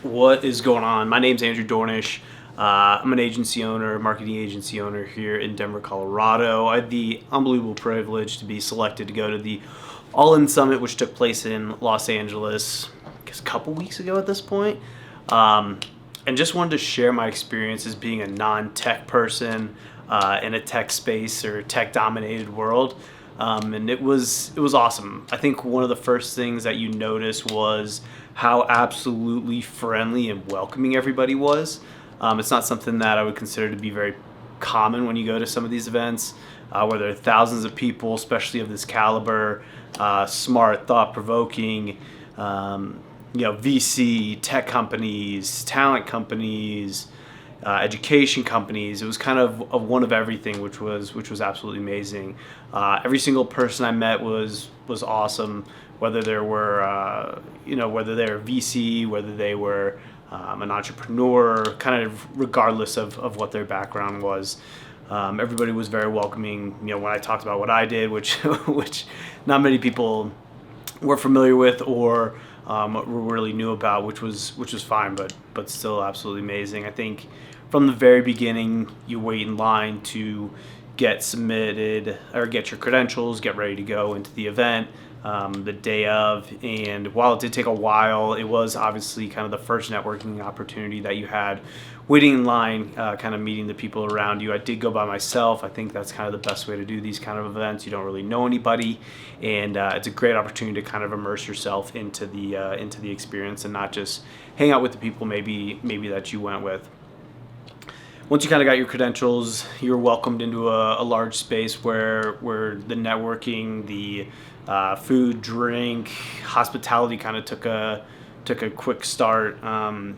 What is going on? My name's Andrew Dornish. I'm an agency owner, marketing agency owner here in Denver, Colorado. I had the unbelievable privilege to be selected to go to the All In Summit, which took place in Los Angeles, I guess a couple weeks ago at this point. And just wanted to share my experience as being a non-tech person in a tech space or tech-dominated world. And it was awesome. I think one of the first things that you notice was how absolutely friendly and welcoming everybody was. It's not something that I would consider to be very common when you go to some of these events, where there are thousands of people, especially of this caliber, smart, thought-provoking, VC, tech companies, talent companies, education companies. It was kind of one of everything, which was absolutely amazing. Every single person I met was awesome, whether they were whether they were VC, whether they were an entrepreneur, kind of regardless of what their background was. Everybody was very welcoming. When I talked about what I did, which not many people were familiar with or really knew about, which was fine, but still absolutely amazing. I think from the very beginning, you wait in line to get submitted or get your credentials, get ready to go into the event the day of. And while it did take a while, it was obviously kind of the first networking opportunity that you had waiting in line, kind of meeting the people around you. I did go by myself. I think that's kind of the best way to do these kind of events. You don't really know anybody, and it's a great opportunity to kind of immerse yourself into the experience and not just hang out with the people maybe that you went with. Once you kind of got your credentials, you're welcomed into a large space where the networking, the food, drink, hospitality kind of took a quick start. And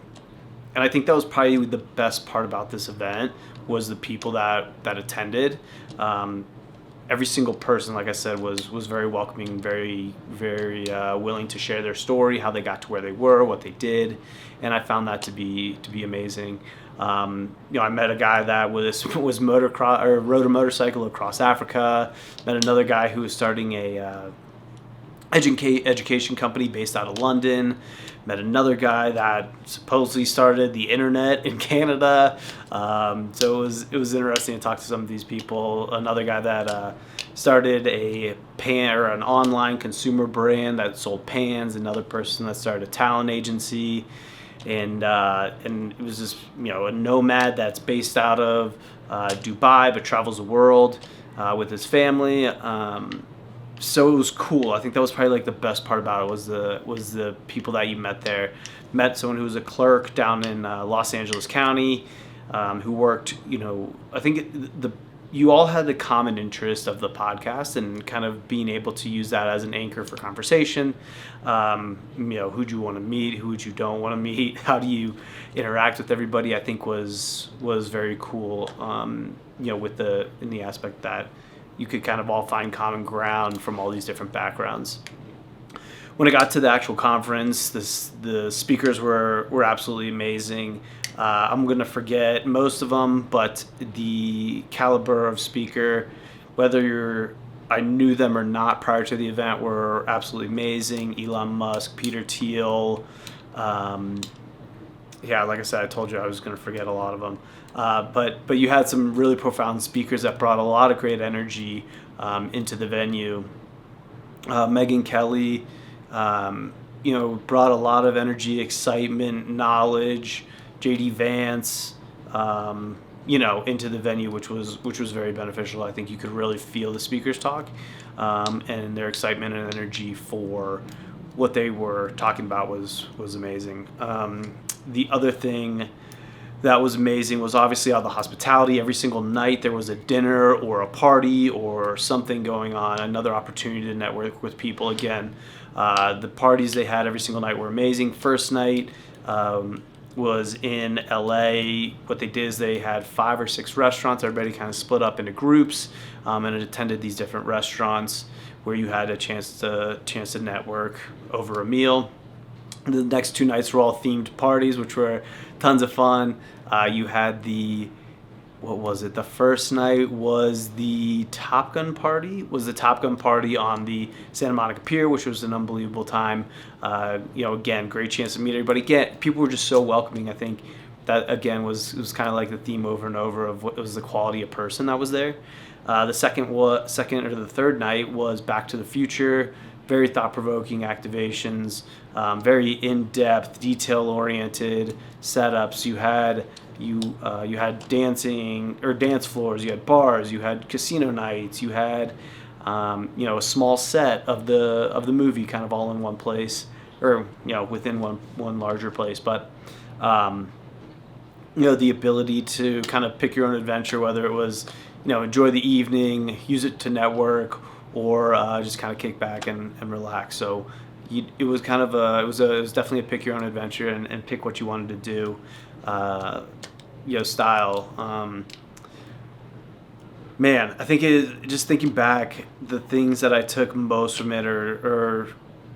I think that was probably the best part about this event was the people that attended. Every single person, like I said, was very welcoming, very, very willing to share their story, how they got to where they were, what they did, and I found that to be amazing. I met a guy that was motocross or rode a motorcycle across Africa. Met another guy who was starting a education company based out of London. Met another guy that supposedly started the internet in Canada. So it was interesting to talk to some of these people. Another guy that started an online consumer brand that sold pans. Another person that started a talent agency. And it was just a nomad that's based out of Dubai but travels the world with his family. So it was cool. I think that was probably like the best part about it was the people that you met there. Met someone who was a clerk down in Los Angeles County, who worked. I think you all had the common interest of the podcast and kind of being able to use that as an anchor for conversation. Who'd you want to meet? Who would you don't want to meet? How do you interact with everybody? I think was very cool. In the aspect that you could kind of all find common ground from all these different backgrounds. When I got to the actual conference, the speakers were absolutely amazing. I'm going to forget most of them, but the caliber of speaker, I knew them or not prior to the event, were absolutely amazing. Elon Musk, Peter Thiel. Like I said, I told you I was going to forget a lot of them. But you had some really profound speakers that brought a lot of great energy into the venue. Megyn Kelly, brought a lot of energy, excitement, knowledge. JD Vance, into the venue, which was very beneficial. I think you could really feel the speakers talk and their excitement and energy for what they were talking about was amazing. The other thing that was amazing was obviously all the hospitality. Every single night there was a dinner or a party or something going on, another opportunity to network with people. Again, the parties they had every single night were amazing. First night was in LA. What they did is they had 5 or 6 restaurants. Everybody kind of split up into groups and attended these different restaurants where you had a chance to network over a meal. The next 2 nights were all themed parties, which were tons of fun. You had the what was it? The first night was the Top Gun party. Was the Top Gun party on the Santa Monica Pier, which was an unbelievable time. Again, great chance to meet everybody. Again, people were just so welcoming. I think that again was kind of like the theme over and over of what was the quality of person that was there. The second or the third night was Back to the Future. Very thought-provoking activations, very in-depth, detail-oriented setups. You had dancing or dance floors. You had bars. You had casino nights. You had a small set of the movie, kind of all in one place, or within one larger place. But the ability to kind of pick your own adventure, whether it was enjoy the evening, use it to network, or just kind of kick back and relax. So it was kind of it was definitely a pick your own adventure and pick what you wanted to do. Style. Man, I think just thinking back, the things that I took most from it are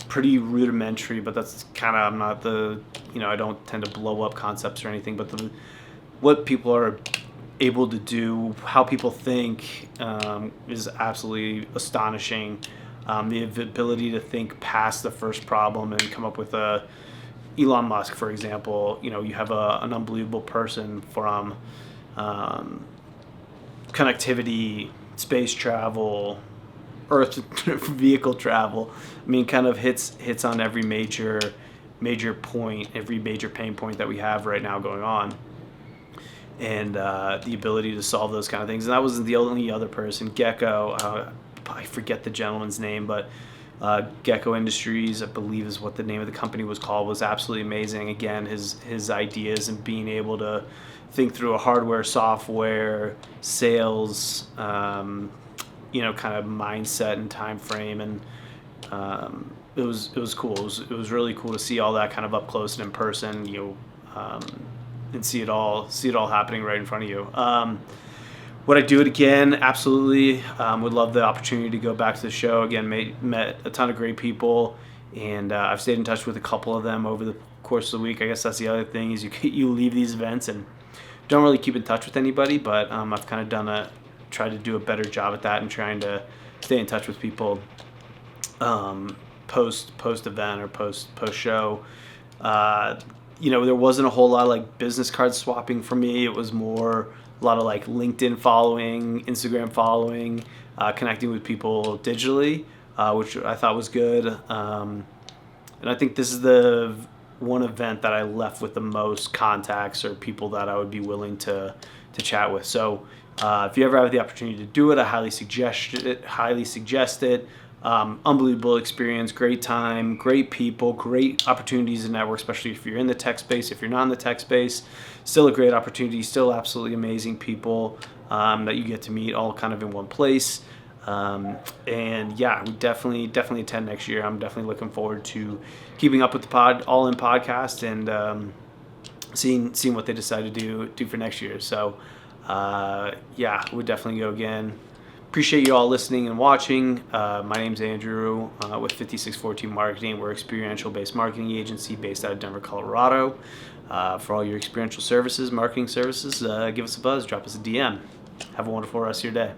pretty rudimentary, but that's kind of, I'm not I don't tend to blow up concepts or anything, but what people are able to do, how people think, is absolutely astonishing. The ability to think past the first problem and come up with Elon Musk, for example. You have an unbelievable person from connectivity, space travel, Earth vehicle travel. I mean, kind of hits on every major point, every major pain point that we have right now going on, and the ability to solve those kind of things. And that wasn't the only other person. Gecko, I forget the gentleman's name, but Gecko Industries, I believe is what the name of the company was called, was absolutely amazing. Again, his ideas and being able to think through a hardware, software, sales, kind of mindset and time frame, and it was cool. It was really cool to see all that kind of up close and in person, and see it all happening right in front of you. Would I do it again? Absolutely. Would love the opportunity to go back to the show again. Met a ton of great people, and I've stayed in touch with a couple of them over the course of the week. I guess that's the other thing, is you leave these events and don't really keep in touch with anybody. But I've kind of tried to do a better job at that and trying to stay in touch with people post event or post show. There wasn't a whole lot of like business card swapping for me. It was more a lot of like LinkedIn following, Instagram following, connecting with people digitally, which I thought was good. And I think this is the one event that I left with the most contacts or people that I would be willing to chat with. So if you ever have the opportunity to do it, I highly suggest it. Unbelievable experience, great time, great people, great opportunities to network, especially if you're in the tech space. If you're not in the tech space, still a great opportunity, still absolutely amazing people that you get to meet all kind of in one place. And yeah, we definitely attend next year. I'm definitely looking forward to keeping up with the All In podcast and seeing what they decide to do for next year. So yeah, we'll definitely go again. Appreciate you all listening and watching. My name's Andrew with 5614 Marketing. We're an experiential-based marketing agency based out of Denver, Colorado. For all your experiential services, marketing services, give us a buzz, drop us a DM. Have a wonderful rest of your day.